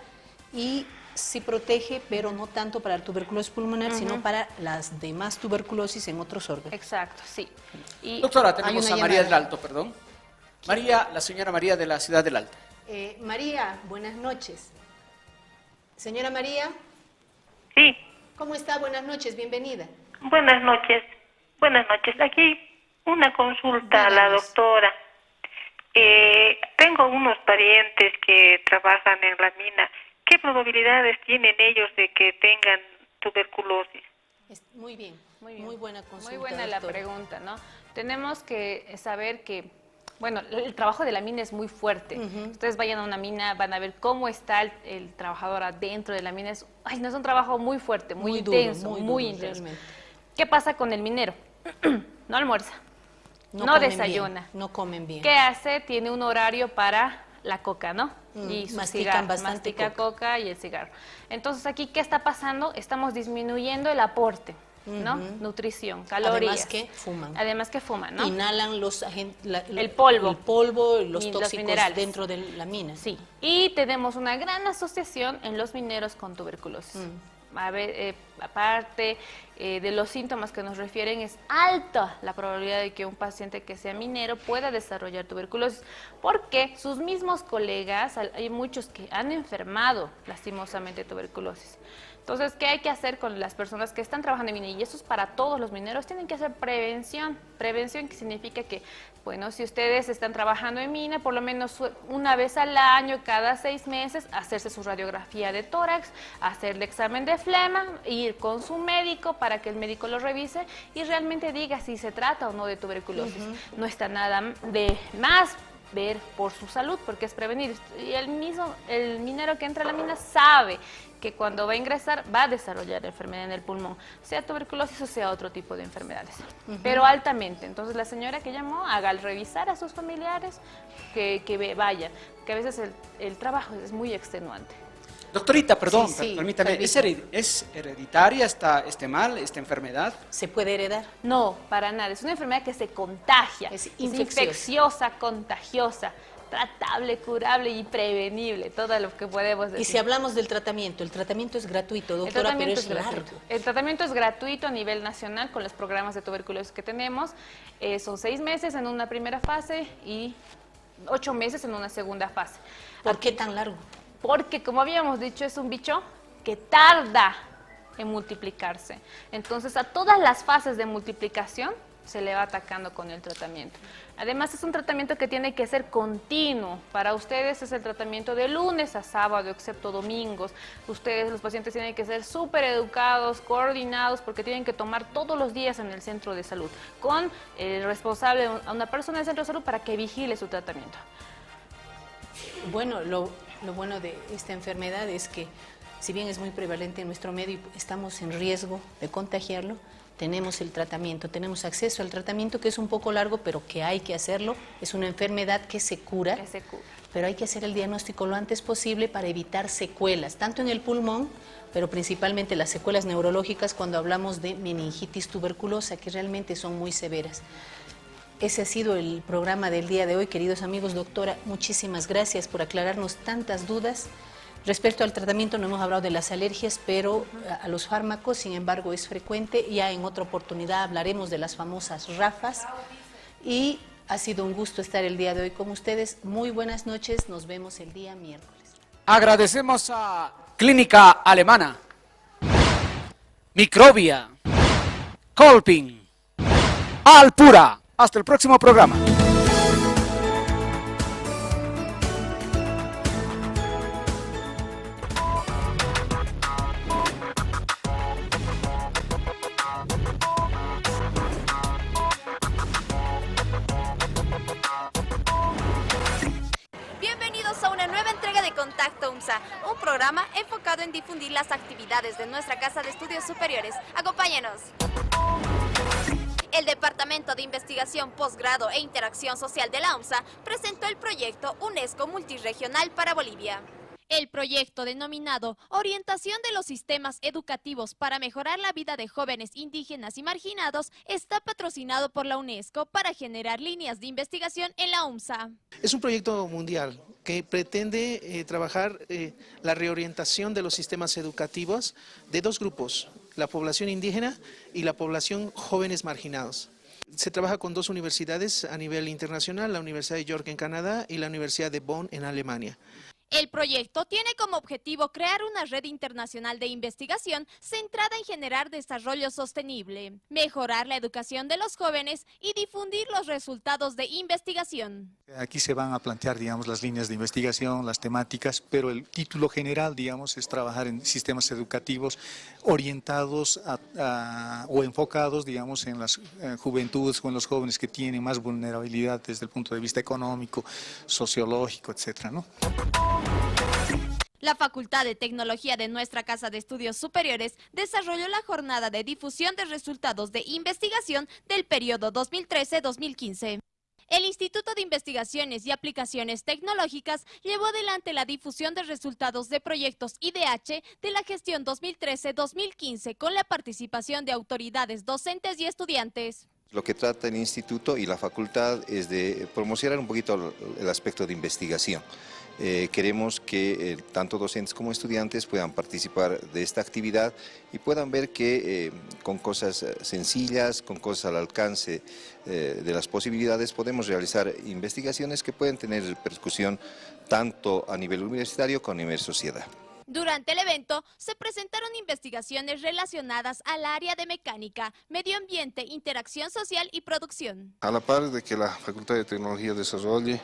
y sí protege, pero no tanto para la tuberculosis pulmonar, sino para las demás tuberculosis en otros órganos. Exacto, sí. Y doctora, tenemos a María del Alto, perdón. María, la señora María de la ciudad del Alto. María, buenas noches. Señora María. Sí. ¿Cómo está? Buenas noches, bienvenida. Buenas noches. Buenas noches. Aquí una consulta a la doctora. Tengo unos parientes que trabajan en la mina. ¿Qué probabilidades tienen ellos de que tengan tuberculosis? Muy bien, muy buena consulta. Muy buena doctora. la pregunta, ¿no? Tenemos que saber que, bueno, el trabajo de la mina es muy fuerte. Ustedes vayan a una mina, van a ver cómo está el trabajador adentro de la mina. No es un trabajo muy fuerte, muy intenso, muy intenso. Realmente. ¿Qué pasa con el minero? No almuerza. No desayuna. Bien, no comen bien. ¿Qué hace? Tiene un horario para la coca, ¿no? Y su cigarro, mastica coca y el cigarro. Entonces, aquí, ¿qué está pasando? Estamos disminuyendo el aporte ¿no? Nutrición, calorías. Además que fuman. ¿no? Inhalan el polvo, los tóxicos minerales dentro de la mina. Sí, y tenemos una gran asociación en los mineros con tuberculosis. A ver, aparte de los síntomas que nos refieren, es alta la probabilidad de que un paciente que sea minero pueda desarrollar tuberculosis, porque sus mismos colegas, hay muchos que han enfermado lastimosamente tuberculosis. Entonces, ¿qué hay que hacer con las personas que están trabajando en minería? Y eso es para todos los mineros, tienen que hacer prevención. Prevención que significa que, bueno, si ustedes están trabajando en mina, por lo menos una vez al año, cada 6 meses, hacerse su radiografía de tórax, hacer el examen de flema, ir con su médico para que el médico lo revise y realmente diga si se trata o no de tuberculosis. No está nada de más ver por su salud, porque es prevenir. Y el minero que entra a la mina sabe que cuando va a ingresar va a desarrollar enfermedad en el pulmón, sea tuberculosis o sea otro tipo de enfermedades, pero altamente. Entonces la señora que llamó, haga el revisar a sus familiares, que vayan, que a veces el trabajo es muy extenuante. Doctorita, perdón, permítame, ¿es hereditaria esta enfermedad? ¿Se puede heredar? No, para nada, es una enfermedad que se contagia, es infecciosa, contagiosa, tratable, curable y prevenible, todo lo que podemos decir. Y si hablamos del tratamiento, el tratamiento es gratuito, doctora, pero es largo. El tratamiento es gratuito a nivel nacional con los programas de tuberculosis que tenemos, son 6 meses en una primera fase y 8 meses en una segunda fase. ¿Por qué tan largo? Porque, como habíamos dicho, es un bicho que tarda en multiplicarse. Entonces, a todas las fases de multiplicación se le va atacando con el tratamiento. Además, es un tratamiento que tiene que ser continuo. Para ustedes es el tratamiento de lunes a sábado, excepto domingos. Ustedes, los pacientes, tienen que ser súper educados, coordinados, porque tienen que tomar todos los días en el centro de salud, con el responsable, a una persona del centro de salud, para que vigile su tratamiento. Bueno, lo bueno de esta enfermedad es que, si bien es muy prevalente en nuestro medio y estamos en riesgo de contagiarlo, tenemos el tratamiento, tenemos acceso al tratamiento, que es un poco largo, pero que hay que hacerlo. Es una enfermedad que se cura, pero hay que hacer el diagnóstico lo antes posible para evitar secuelas, tanto en el pulmón, pero principalmente las secuelas neurológicas cuando hablamos de meningitis tuberculosa, que realmente son muy severas. Ese ha sido el programa del día de hoy, queridos amigos. Doctora, muchísimas gracias por aclararnos tantas dudas. Respecto al tratamiento, no hemos hablado de las alergias, pero a los fármacos, sin embargo, es frecuente. Ya en otra oportunidad hablaremos de las famosas RAFAs. Y ha sido un gusto estar el día de hoy con ustedes. Muy buenas noches, nos vemos el día miércoles. Agradecemos a Clínica Alemana, Microbia, Kolping, Alpura. Hasta el próximo programa. Bienvenidos a una nueva entrega de Contacto UMSA, un programa enfocado en difundir las actividades de nuestra Casa de Estudios Superiores. Acompáñanos. El Departamento de Investigación, Posgrado e Interacción Social de la UMSA presentó el proyecto UNESCO Multirregional para Bolivia. El proyecto, denominado Orientación de los Sistemas Educativos para Mejorar la Vida de Jóvenes Indígenas y Marginados, está patrocinado por la UNESCO para generar líneas de investigación en la UMSA. Es un proyecto mundial que pretende trabajar la reorientación de los sistemas educativos de 2 grupos, la población indígena y la población jóvenes marginados. Se trabaja con 2 universidades a nivel internacional, la Universidad de York en Canadá y la Universidad de Bonn en Alemania. El proyecto tiene como objetivo crear una red internacional de investigación centrada en generar desarrollo sostenible, mejorar la educación de los jóvenes y difundir los resultados de investigación. Aquí se van a plantear, digamos, las líneas de investigación, las temáticas, pero el título general, digamos, es trabajar en sistemas educativos orientados o enfocados, digamos, en las juventudes o en los jóvenes que tienen más vulnerabilidad desde el punto de vista económico, sociológico, etcétera, ¿no? La Facultad de Tecnología de nuestra Casa de Estudios Superiores desarrolló la jornada de difusión de resultados de investigación del periodo 2013-2015. El Instituto de Investigaciones y Aplicaciones Tecnológicas llevó adelante la difusión de resultados de proyectos IDH de la gestión 2013-2015 con la participación de autoridades docentes y estudiantes. Lo que trata el instituto y la facultad es de promocionar un poquito el aspecto de investigación. Queremos que tanto docentes como estudiantes puedan participar de esta actividad y puedan ver que con cosas sencillas, con cosas al alcance de las posibilidades, podemos realizar investigaciones que pueden tener repercusión tanto a nivel universitario como a nivel sociedad. Durante el evento se presentaron investigaciones relacionadas al área de mecánica, medio ambiente, interacción social y producción. A la par de que la Facultad de Tecnología desarrolle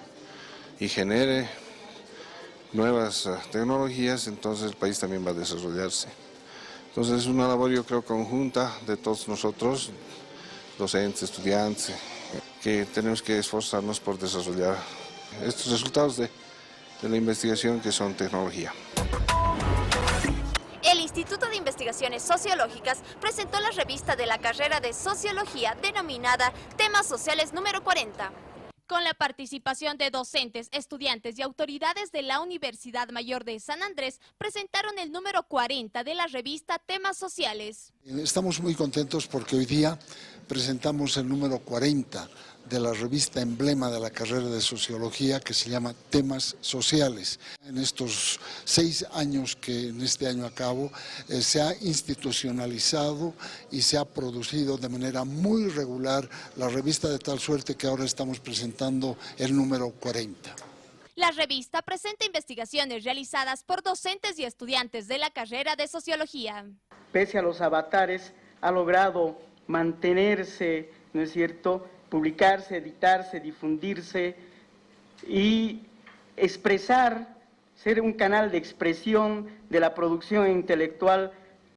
y genere nuevas tecnologías, entonces el país también va a desarrollarse. Entonces es una labor, yo creo, conjunta de todos nosotros, docentes, estudiantes, que tenemos que esforzarnos por desarrollar estos resultados de la investigación que son tecnología. El Instituto de Investigaciones Sociológicas presentó la revista de la carrera de Sociología denominada Temas Sociales número 40. Con la participación de docentes, estudiantes y autoridades de la Universidad Mayor de San Andrés, presentaron el número 40 de la revista Temas Sociales. Estamos muy contentos porque hoy día presentamos el número 40 de la revista emblema de la carrera de Sociología, que se llama Temas Sociales. En estos 6 años que en este año acabo, se ha institucionalizado y se ha producido de manera muy regular la revista, de tal suerte que ahora estamos presentando el número 40. La revista presenta investigaciones realizadas por docentes y estudiantes de la carrera de Sociología. Pese a los avatares, ha logrado mantenerse, ¿no es cierto?, publicarse, editarse, difundirse y expresar, ser un canal de expresión de la producción intelectual